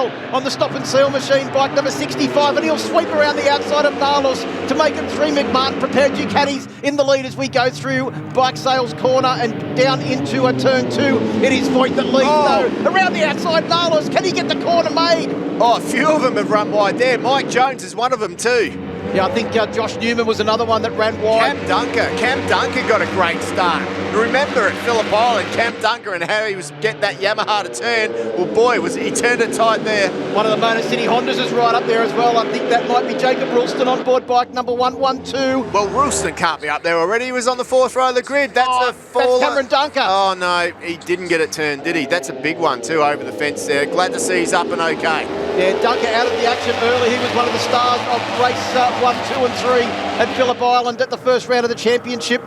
well on the stop and seal machine, bike number 65, and he'll sweep around the outside of Nalos to make it 3 McMartin prepared Ducatis in the lead as we go through Bike Sales corner and down into a turn 2. It is Voigt that leads though. Around the outside, Nalos, can he get the corner made? Oh, a few of them have run wide there. Mike Jones is one of them too. Yeah, I think Josh Newman was another one that ran wide. Cam Dunker got a great start. Remember at Phillip Island, Cam Dunker and how he was get that Yamaha to turn. Well, boy, he turned it tight there. One of the Motor City Hondas is right up there as well. I think that might be Jacob Ralston on board bike number 112. Well, Ralston can't be up there already. He was on the 4th row of the grid. That's Cameron Dunker. Oh, no, he didn't get it turned, did he? That's a big one too over the fence there. Glad to see he's up and okay. Yeah, Dunker out of the action early. He was one of the stars of race 1, 2 and 3 at Phillip Island at the first round of the championship.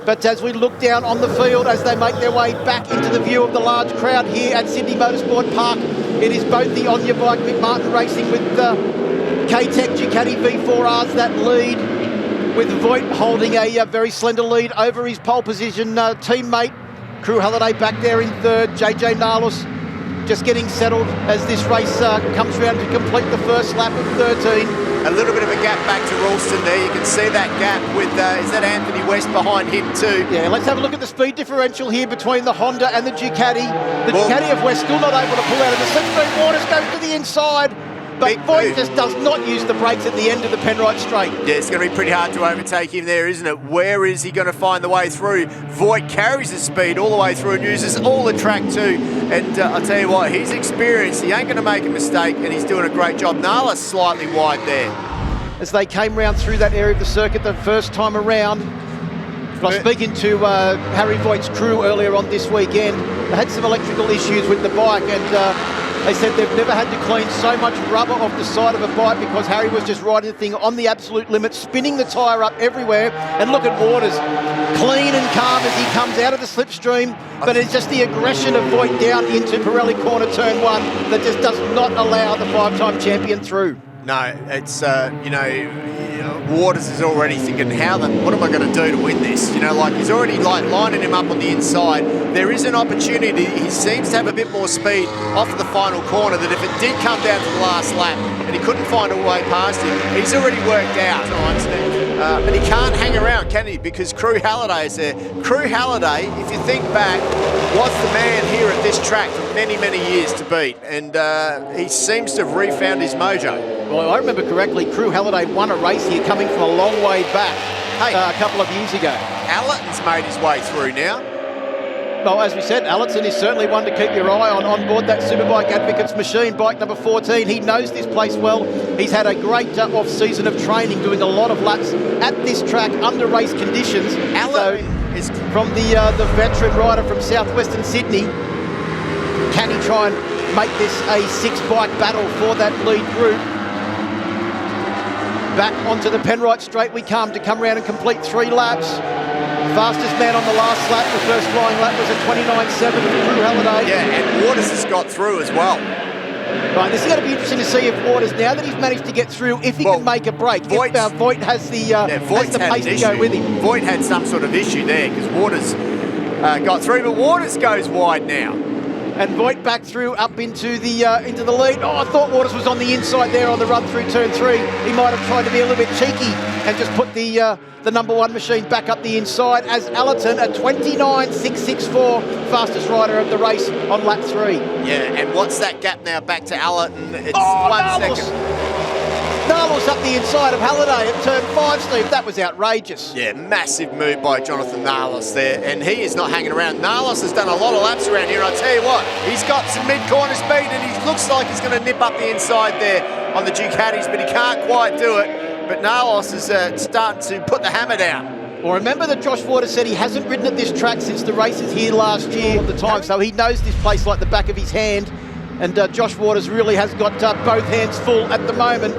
But as we look down on the field, as they make their way back into the view of the large crowd here at Sydney Motorsport Park, it is both the On Your Bike McMartin Racing with K-Tech Ducati V4Rs that lead, with Voigt holding a very slender lead over his pole position teammate. Crew Halliday back there in third. JJ Nalos just getting settled as this race comes around to complete the first lap of 13. A little bit of a gap back to Ralston there. You can see that gap with, is that Anthony West behind him too? Yeah, let's have a look at the speed differential here between the Honda and the Ducati. The Ducati of West still not able to pull out of the slipstream. Waters goes to the inside, but Voigt just does not use the brakes at the end of the Penrite straight. Yeah, it's going to be pretty hard to overtake him there, isn't it? Where is he going to find the way through? Voigt carries his speed all the way through and uses all the track too. And I'll tell you what, he's experienced. He ain't going to make a mistake, and he's doing a great job. Nala's slightly wide there. As they came round through that area of the circuit the first time around. I was speaking to Harry Voigt's crew earlier on this weekend. They had some electrical issues with the bike, and they said they've never had to clean so much rubber off the side of a bike because Harry was just riding the thing on the absolute limit, spinning the tyre up everywhere. And look at Waters, clean and calm as he comes out of the slipstream, but it's just the aggression of Voigt down into Pirelli corner turn 1 that just does not allow the 5-time champion through. No, it's, Waters is already thinking, what am I going to do to win this? You know, like he's already lining him up on the inside. There is an opportunity. He seems to have a bit more speed off of the final corner that if it did come down to the last lap and he couldn't find a way past him, he's already worked out. But he can't hang around, can he? Because Crew Halliday is there. Crew Halliday, if you think back, was the man here at this track for many, many years to beat. And he seems to have refound his mojo. Well, I remember correctly, Crew Halliday won a race here coming from a long way back a couple of years ago. Allerton's made his way through now. Well, as we said, Allerton is certainly one to keep your eye on board that Superbike Advocates machine, bike number 14. He knows this place well. He's had a great off-season of training, doing a lot of laps at this track under race conditions. Allerton is from the veteran rider from southwestern Sydney. Can he try and make this a 6-bike battle for that lead group? Back onto the Penrite straight we come to come around and complete 3 laps. Fastest man on the last lap, the first flying lap was a 29.7 for Crew Halliday. Yeah, and Waters has got through as well. Right, this is going to be interesting to see if Waters, now that he's managed to get through, if he can make a break. Voigt has the pace to go with him. Voigt had some sort of issue there because Waters got through, but Waters goes wide now. And Voigt back through up into the lead. Oh, I thought Waters was on the inside there on the run through turn 3. He might have tried to be a little bit cheeky and just put the number 1 machine back up the inside as Allerton, a 29.664, fastest rider of the race on lap 3. Yeah, and what's that gap now back to Allerton? It's 1 second. Nalos up the inside of Halliday at turn 5, Steve. That was outrageous. Yeah, massive move by Jonathan Nalos there, and he is not hanging around. Nalos has done a lot of laps around here, and I'll tell you what, he's got some mid-corner speed, and he looks like he's going to nip up the inside there on the Ducatis, but he can't quite do it. But Nalos is starting to put the hammer down. Well, remember that Josh Waters said he hasn't ridden at this track since the races here last year at the time, so he knows this place like the back of his hand. And Josh Waters really has got both hands full at the moment,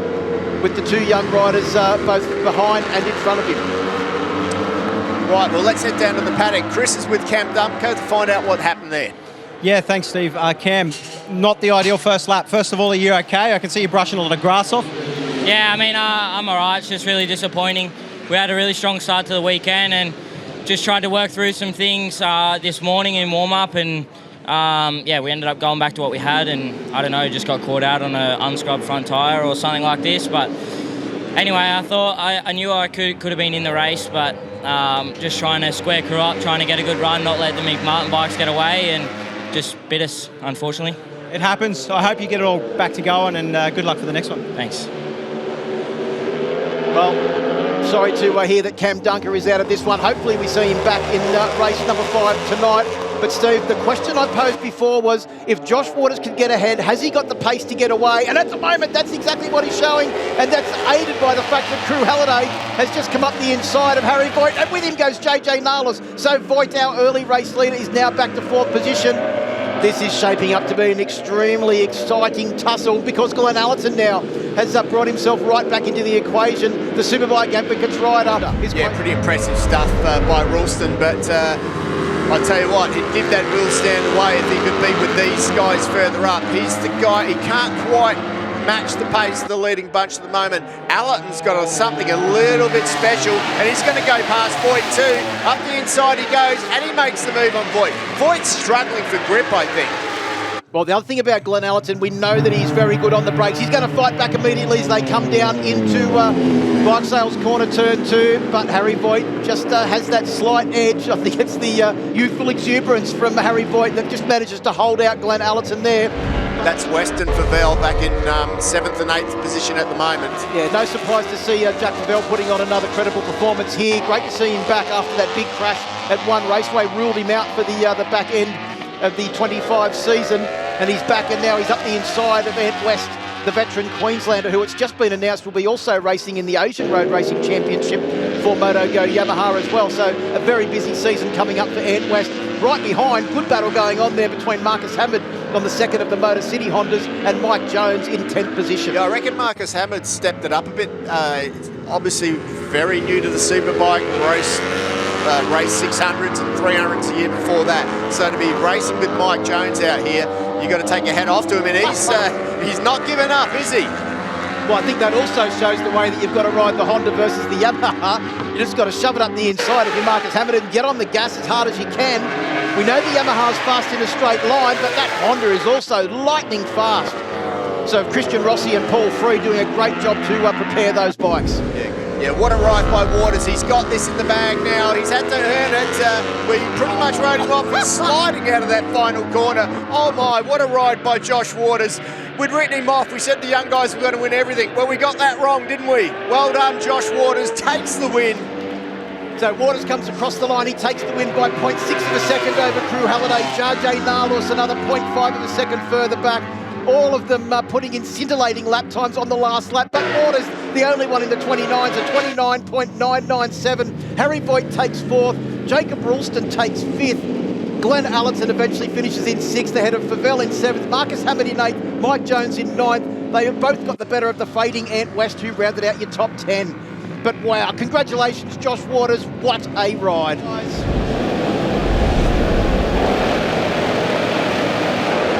with the 2 young riders both behind and in front of him. Right, well, let's head down to the paddock. Chris is with Cam Dumko to find out what happened there. Yeah, thanks, Steve. Cam, not the ideal first lap. First of all, are you okay? I can see you brushing a lot of grass off. Yeah, I mean, I'm all right. It's just really disappointing. We had a really strong start to the weekend and just tried to work through some things this morning in warm-up, and yeah, we ended up going back to what we had, and I don't know, just got caught out on an unscrubbed front tyre or something like this. But anyway, I thought I knew I could have been in the race, but just trying to square crew up, trying to get a good run, not let the mountain bikes get away, and just bit us, unfortunately. It happens. I hope you get it all back to going, and good luck for the next one. Thanks. Well, sorry to hear that Cam Dunker is out of this one. Hopefully we see him back in race number 5 tonight. But Steve, the question I posed before was, if Josh Waters could get ahead, has he got the pace to get away? And at the moment, that's exactly what he's showing. And that's aided by the fact that Crew Halliday has just come up the inside of Harry Voigt. And with him goes JJ Nalas. So Voigt, our early race leader, is now back to 4th position. This is shaping up to be an extremely exciting tussle because Glenn Allerton now has brought himself right back into the equation. The Superbike Advocates rider. Yeah, pretty impressive stuff by Ralston, but I tell you what, he'd give that wheel stand away if he could be with these guys further up. He's the guy, he can't quite match the pace of the leading bunch at the moment. Allerton's got something a little bit special, and he's going to go past Voigt too. Up the inside he goes, and he makes the move on Voigt. Voigt's struggling for grip, I think. Well, the other thing about Glenn Allerton, we know that he's very good on the brakes. He's going to fight back immediately as they come down into Bike Sales Corner Turn 2, but Harry Voigt just has that slight edge. I think it's the youthful exuberance from Harry Voigt that just manages to hold out Glenn Allerton there. That's Western Favell back in 7th and 8th position at the moment. Yeah, no surprise to see Jack Favell putting on another credible performance here. Great to see him back after that big crash at One Raceway, ruled him out for the back end of the 25 season, and he's back, and now he's up the inside of Ant West, the veteran Queenslander, who it's just been announced will be also racing in the Asian Road Racing Championship for MotoGo Yamaha as well. So a very busy season coming up for Ant West. Right behind, good battle going on there between Marcus Hammond on the second of the Motor City Hondas and Mike Jones in 10th position. Yeah, I reckon Marcus Hammond stepped it up a bit. Obviously very new to the Superbike race. Race 600s and 300s a year before that. So to be racing with Mike Jones out here, you've got to take your hat off to him, and he's not giving up, is he? Well, I think that also shows the way that you've got to ride the Honda versus the Yamaha. You just got to shove it up the inside of your Marcus Hammond and get on the gas as hard as you can. We know the Yamaha's fast in a straight line, but that Honda is also lightning fast. So Christian Rossi and Paul Free doing a great job to prepare those bikes. Yeah, what a ride by Waters. He's got this in the bag now. He's had to earn it. We pretty much rode him off. He's sliding out of that final corner. Oh my, what a ride by Josh Waters. We'd written him off. We said the young guys were going to win everything. Well, we got that wrong, didn't we? Well done, Josh Waters. Takes the win. So Waters comes across the line. He takes the win by 0.6 of a second over Crew Halliday. JJ Nalas another 0.5 of a second further back. All of them putting in scintillating lap times on the last lap, but Waters, the only one in the 29s, a 29.997. Harry Voigt takes 4th. Jacob Ralston takes 5th. Glenn Allerton eventually finishes in 6th ahead of Favell in 7th. Marcus Hammond in 8th. Mike Jones in 9th. They have both got the better of the fading Ant West, who rounded out your top 10. But wow, congratulations, Josh Waters. What a ride.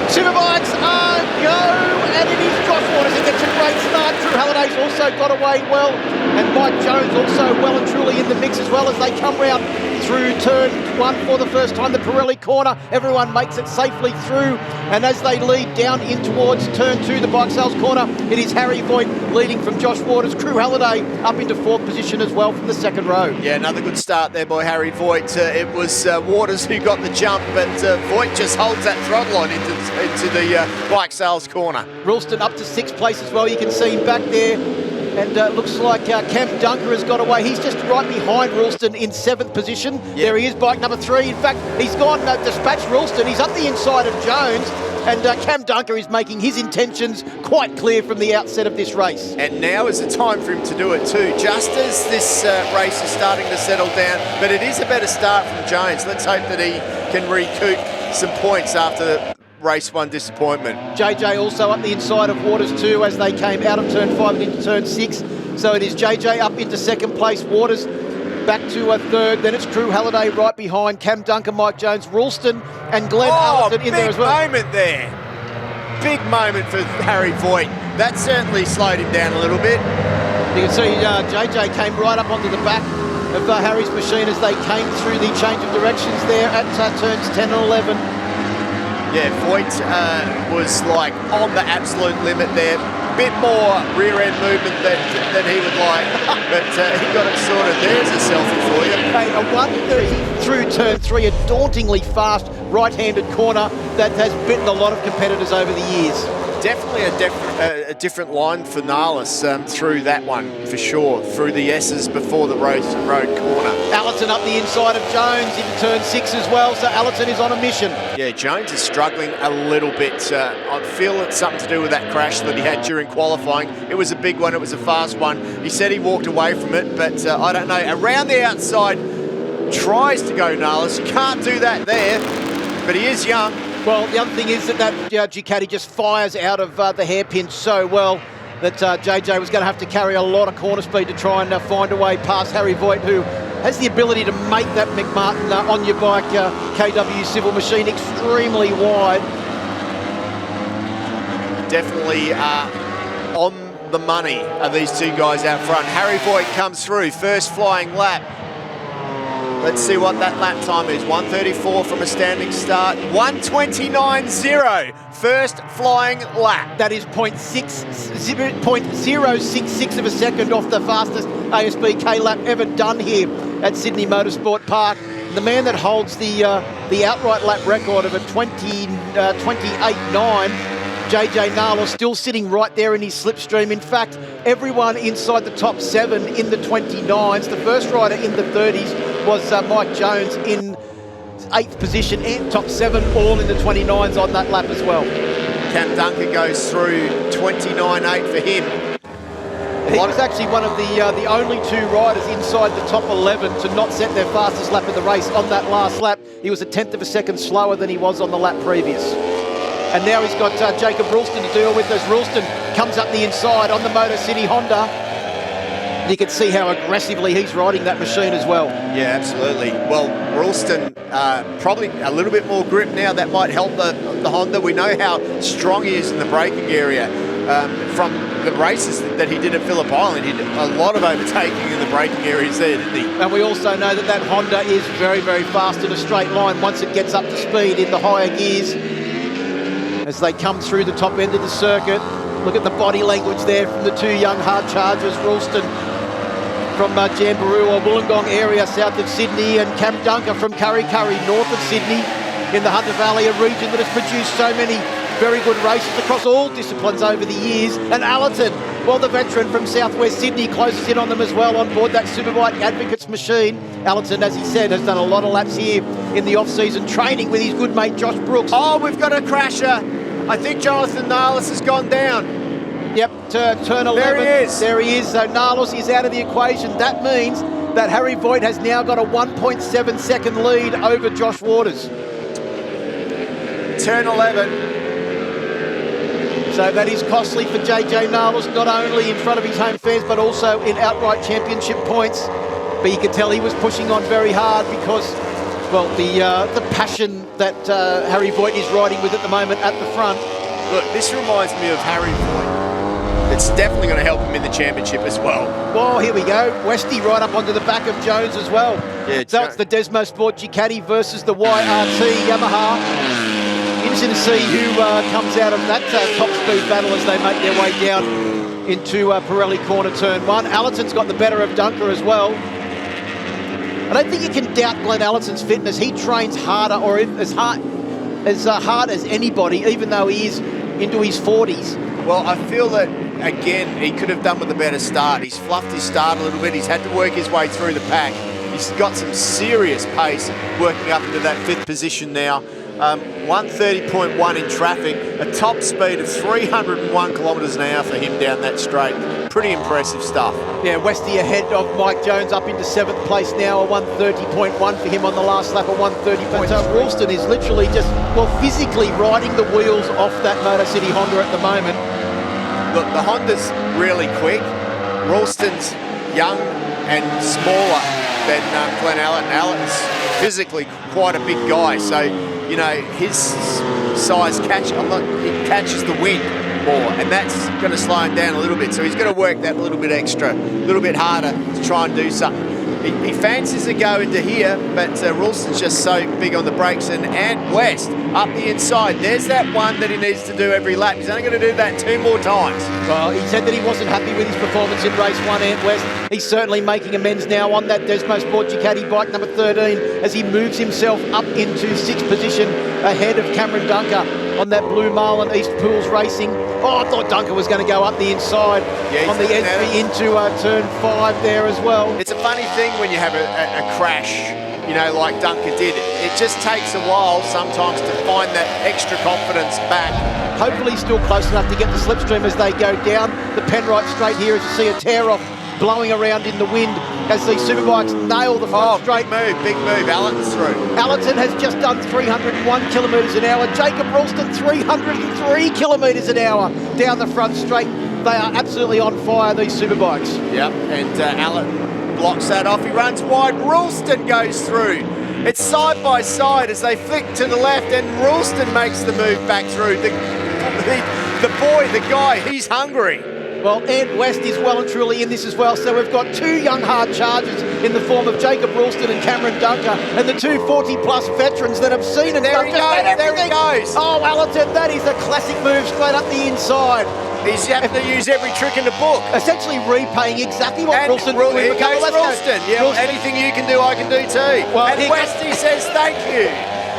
Superbikes are go, and it is Josh Waters. He gets a great start. Drew Halliday's also got away well, and Mike Jones also well and truly in the mix as well as they come round through turn 1 for the first time, the Pirelli corner. Everyone makes it safely through, and as they lead down in towards turn 2, the Bike Sales corner, it is Harry Voigt leading from Josh Waters. Crew Halliday up into 4th position as well from the second row. Yeah, another good start there by Harry Voigt. It was Waters who got the jump, but Voigt just holds that throttle on into the Bike Sales corner. Ralston up to 6th place as well. You can see him back there. And looks like Cam Dunker has got away. He's just right behind Ralston in 7th position. Yep. There he is, bike number 3. In fact, he's gone dispatched Ralston. He's up the inside of Jones. And Cam Dunker is making his intentions quite clear from the outset of this race. And now is the time for him to do it too, just as this race is starting to settle down. But it is a better start from Jones. Let's hope that he can recoup some points after race 1 disappointment. JJ also up the inside of Waters too as they came out of turn 5 and into turn 6. So it is JJ up into 2nd place, Waters back to a 3rd. Then it's Crew Halliday right behind, Cam Duncan, Mike Jones, Ralston and Glenn Allerton in there as well. Big moment there. Big moment for Harry Voigt. That certainly slowed him down a little bit. You can see JJ came right up onto the back of Harry's machine as they came through the change of directions there at turns 10 and 11. Yeah, Voigt was like on the absolute limit there. Bit more rear end movement than he would like, but he got it sorted. There's a selfie for you. Hey, a 130 through turn 3, a dauntingly fast right-handed corner that has bitten a lot of competitors over the years. Definitely a different line for Nahlis through that one, for sure, through the S's before the road corner. Allerton up the inside of Jones into turn 6 as well, so Allerton is on a mission. Yeah, Jones is struggling a little bit. I feel it's something to do with that crash that he had during qualifying. It was a big one, it was a fast one. He said he walked away from it, but I don't know. Around the outside, tries to go Nahlis. You can't do that there, but he is young. Well, the other thing is that Ducati just fires out of the hairpin so well that JJ was going to have to carry a lot of corner speed to try and find a way past Harry Voigt, who has the ability to make that McMartin on your bike KW Civil Machine extremely wide. Definitely on the money are these two guys out front. Harry Voigt comes through, first flying lap. Let's see what that lap time is. 1:34 from a standing start. 1:29.0, first flying lap. That is 0.066 of a second off the fastest ASBK lap ever done here at Sydney Motorsport Park. The man that holds the outright lap record of a 28.9, JJ Nahlis, still sitting right there in his slipstream. In fact, everyone inside the top 7 in the 29s. The first rider in the 30s was Mike Jones in 8th position, and top 7 all in the 29s on that lap as well. Cam Dunker goes through 29.8 for him. He was actually one of the only 2 riders inside the top 11 to not set their fastest lap of the race on that last lap. He was a 1/10 of a second slower than he was on the lap previous. And now he's got Jacob Ralston to deal with as Ralston comes up the inside on the Motor City Honda. You can see how aggressively he's riding that machine as well. Yeah, absolutely. Well, Ralston probably a little bit more grip now. That might help the Honda. We know how strong he is in the braking area from the races that he did at Phillip Island. He did a lot of overtaking in the braking areas there, didn't he? And we also know that that Honda is very, very fast in a straight line once it gets up to speed in the higher gears. As they come through the top end of the circuit, look at the body language there from the 2 young hard chargers, Ralston from Jamboree or Wollongong area south of Sydney, and Cam Dunker from Kurri Kurri north of Sydney in the Hunter Valley, a region that has produced so many very good races across all disciplines over the years. And Allerton, well, the veteran from southwest Sydney, closes in on them as well on board that Superbike Advocates machine. Allerton, as he said, has done a lot of laps here in the off-season training with his good mate Josh Brooks. Oh, we've got a crasher. I think Jonathan Nahlis has gone down. Yep, turn 11. There he is. There he is. So Nahlis is out of the equation. That means that Harry Voigt has now got a 1.7 second lead over Josh Waters. Turn 11. So that is costly for JJ Nahlis, not only in front of his home fans, but also in outright championship points. But you can tell he was pushing on very hard because, well, the passion that Harry Voigt is riding with at the moment at the front. Look, this reminds me of Harry Voigt. It's definitely going to help him in the championship as well. Oh, here we go. Westy right up onto the back of Jones as well. Yeah, so it's the Desmo Sport Ducati versus the YRT Yamaha. Interesting to see who comes out of that top speed battle as they make their way down into Pirelli corner turn 1. Allerton's got the better of Dunker as well. I don't think you can doubt Glenn Allerton's fitness. He trains harder, or as hard as anybody, even though he is into his 40s. Well, I feel that, again, he could have done with a better start. He's fluffed his start a little bit. He's had to work his way through the pack. He's got some serious pace working up into that 5th position now. 130.1 in traffic, a top speed of 301 kilometres an hour for him down that straight. Pretty impressive stuff. Yeah, Westy ahead of Mike Jones up into 7th place now, a 130.1 for him on the last lap, a 130.2. Ralston is literally just, well, physically riding the wheels off that Motor City Honda at the moment. Look, the Honda's really quick. Ralston's young and smaller than Glenn Allerton. Allerton's physically quite a big guy, so, you know, his size catches the wind more, and that's going to slow him down a little bit. So he's going to work that little bit extra, a little bit harder to try and do something. He fancies a go into here, but Ralston's just so big on the brakes. And Ant West up the inside. There's that one that he needs to do every lap. He's only going to do that 2 more times. Well, he said that he wasn't happy with his performance in race 1, Ant West. He's certainly making amends now on that Desmo Sport Ducati bike number 13 as he moves himself up into 6th position ahead of Cameron Dunker on that Blue Marlin East Pools Racing. Oh, I thought Dunker was going to go up the inside on the entry into turn 5 there as well. It's a funny thing when you have a crash, you know, like Dunker did. It just takes a while sometimes to find that extra confidence back. Hopefully still close enough to get the slipstream as they go down the Penrite straight here, as you see a tear-off blowing around in the wind as these superbikes nail the front straight. Big move. Allen's through. Allerton has just done 301 kilometres an hour. Jacob Ralston 303 kilometres an hour down the front straight. They are absolutely on fire, these superbikes. Yep, and Allen blocks that off. He runs wide. Ralston goes through. It's side by side as they flick to the left, and Ralston makes the move back through. The guy, he's hungry. Well, Ant West is well and truly in this as well. So we've got 2 young hard chargers in the form of Jacob Ralston and Cameron Dunker, and the 2 40-plus veterans that have seen and done just about everything. There he goes. Oh, Allerton, that is a classic move straight up the inside. He's having to use every trick in the book. Essentially repaying exactly what Ralston did. Here goes Ralston. Yeah, Ralston. Anything you can do, I can do too. Well, and Westy says thank you.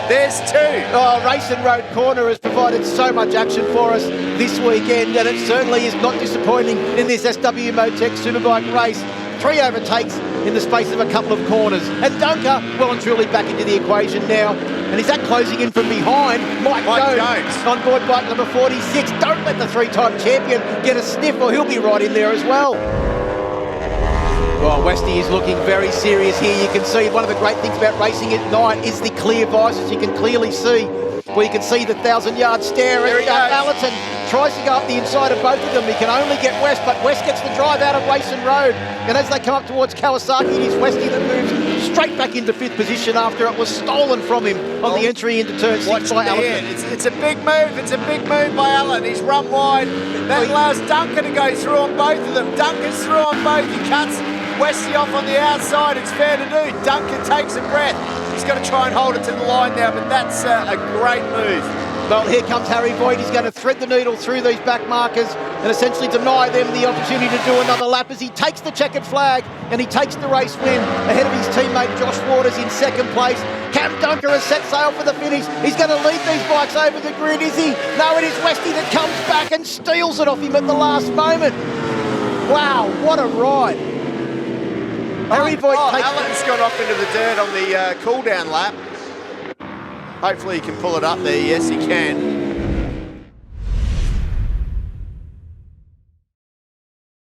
There's 2. Oh, Race and Road Corner has provided so much action for us this weekend, and it certainly is not disappointing in this SW-Motech Superbike race. 3 overtakes in the space of a couple of corners. And Dunker, well and truly back into the equation now. And is that closing in from behind? Mike Jones on board bike number 46. Don't let the 3-time champion get a sniff or he'll be right in there as well. Well, Westy is looking very serious here. You can see one of the great things about racing at night is the clear visors. You can clearly see, well, you can see the 1,000-yard stare. Allerton tries to go up the inside of both of them. He can only get West, but West gets the drive out of Race and Road. And as they come up towards Kawasaki, it is Westy that moves straight back into 5th position after it was stolen from him on the entry into turn 6 by Allerton. It's a big move. It's a big move by Allen. He's run wide. That allows Dunker to go through on both of them. Dunker's through on both. He cuts Westy off on the outside. It's fair to do. Duncan takes a breath. He's got to try and hold it to the line now, but that's a great move. Well, here comes Harry Voigt. He's going to thread the needle through these back markers and essentially deny them the opportunity to do another lap as he takes the checkered flag and he takes the race win ahead of his teammate Josh Waters in 2nd place. Cam Dunker has set sail for the finish. He's going to lead these bikes over the grid, is he? No, it is Westy that comes back and steals it off him at the last moment. Wow, what a ride. Harry Voigt Allen's gone off into the dirt on the cool-down lap. Hopefully he can pull it up there. Yes, he can.